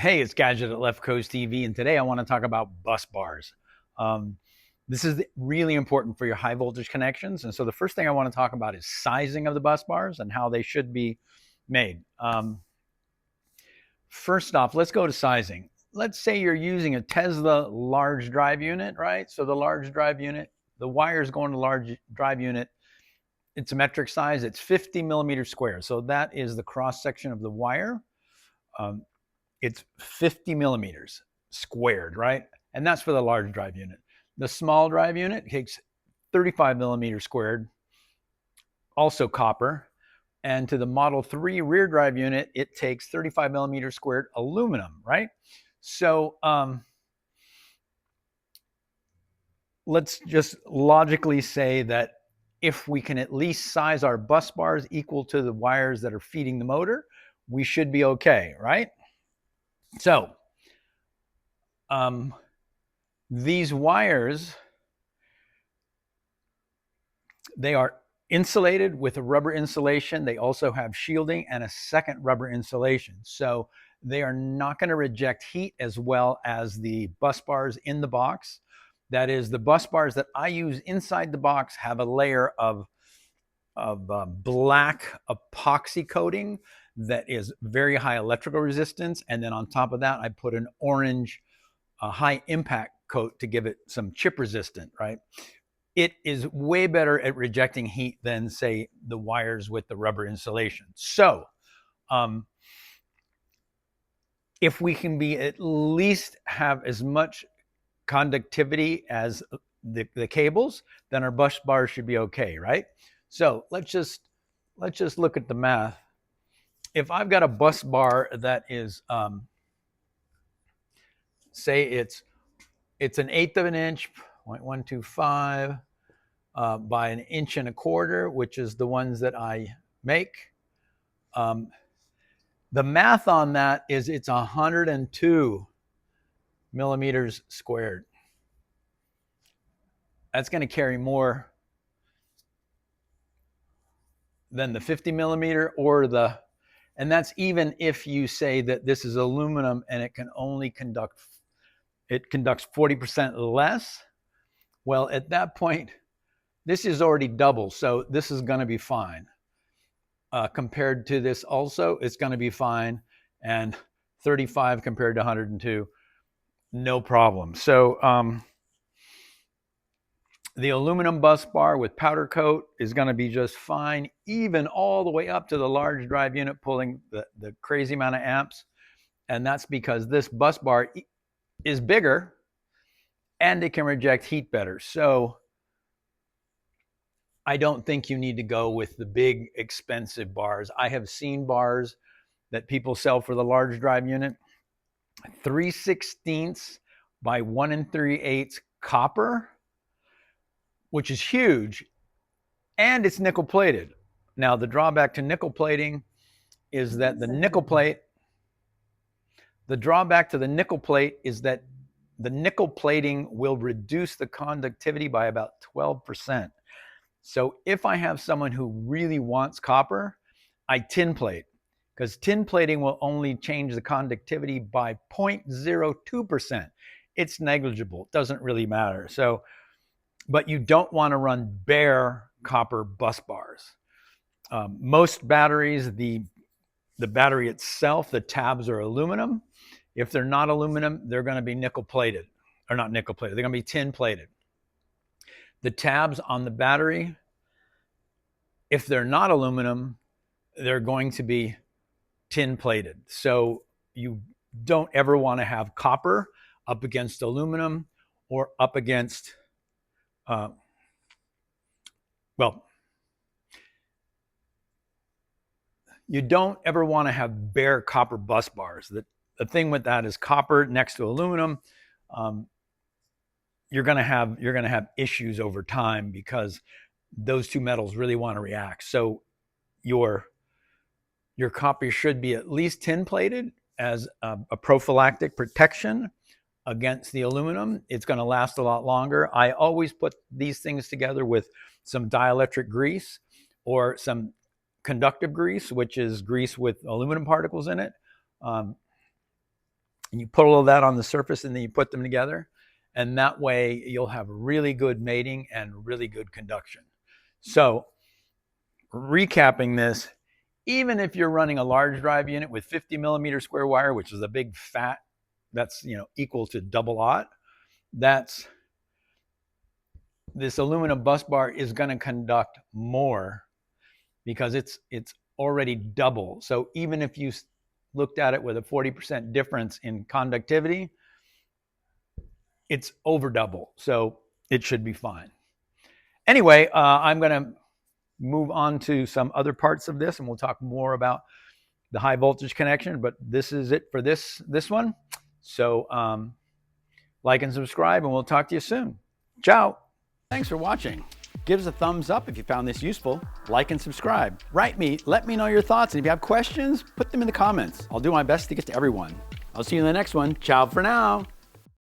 Hey, it's Gadget at Left Coast TV, and today I want to talk about bus bars. Um, this is really important for your high voltage connections. And so the first thing I want to talk about is sizing of the bus bars and how they should be made. First off, let's go to sizing. Let's say you're using a Tesla large drive unit, right? So the large drive unit, the wires going to large drive unit, it's a metric size, it's 50 millimeters square. So that is the cross section of the wire. Um, it's 50 millimeters squared, right? And that's for the large drive unit. The small drive unit takes 35 millimeters squared, also copper. And to the Model 3 rear drive unit, it takes 35 millimeters squared aluminum, right? So let's just logically say that if we can at least size our bus bars equal to the wires that are feeding the motor, we should be okay, right? So these wires, they are insulated with a rubber insulation. They also have shielding and a second rubber insulation. So they are not going to reject heat as well as the bus bars in the box. That is, the bus bars that I use inside the box have a layer of black epoxy coating that is very high electrical resistance. And then on top of that, I put an orange high impact coat to give it some chip resistant, right? It is way better at rejecting heat than, say, the wires with the rubber insulation. So if we can be at least have as much conductivity as the cables, then our bus bars should be okay, right? So let's just look at the math. If I've got a bus bar that is, say it's an eighth of an inch, 0.125 by an inch and a quarter, which is the ones that I make. The math on that is it's 102 millimeters squared. That's going to carry more than the 50 millimeter and that's even if you say that this is aluminum and it can only conducts 40% less. Well, at that point, this is already double. So this is going to be fine. Compared to this also, it's going to be fine. And 35 compared to 102, no problem. So the aluminum bus bar with powder coat is going to be just fine, even all the way up to the large drive unit pulling the crazy amount of amps. And that's because this bus bar is bigger and it can reject heat better. So I don't think you need to go with the big expensive bars. I have seen bars that people sell for the large drive unit, 3/16 by 1 3/8 copper, which is huge, and it's nickel plated. Now, the drawback to nickel plating is that the drawback to the nickel plate is that the nickel plating will reduce the conductivity by about 12%. So if I have someone who really wants copper, I tin plate, because tin plating will only change the conductivity by 0.02%. It's negligible. It doesn't really matter. So, but you don't want to run bare copper bus bars. Most batteries, the battery itself, the tabs are aluminum. If they're not aluminum, they're going to be nickel plated, or not nickel plated. They're going to be tin plated. The tabs on the battery, if they're not aluminum, they're going to be tin plated. So you don't ever want to have copper up against aluminum or up against, you don't ever want to have bare copper bus bars. The thing with that is copper next to aluminum, you're going to have issues over time because those two metals really want to react. So your copper should be at least tin plated as a prophylactic protection against the aluminum. It's going to last a lot longer. I always put these things together with some dielectric grease or some conductive grease, which is grease with aluminum particles in it. and you put all of that on the surface and then you put them together. And that way you'll have really good mating and really good conduction. So recapping this, even if you're running a large drive unit with 50 millimeter square wire, which is a big fat, that's equal to double aught, that's this aluminum bus bar is going to conduct more because it's already double. So even if you looked at it with a 40% difference in conductivity, it's over double. So it should be fine. Anyway, I'm going to move on to some other parts of this, and we'll talk more about the high voltage connection, but this is it for this one. So like and subscribe, and we'll talk to you soon. Ciao. Thanks for watching. Give us a thumbs up if you found this useful. Like and subscribe. Write me, let me know your thoughts, and if you have questions, put them in the comments. I'll do my best to get to everyone. I'll see you in the next one. Ciao for now.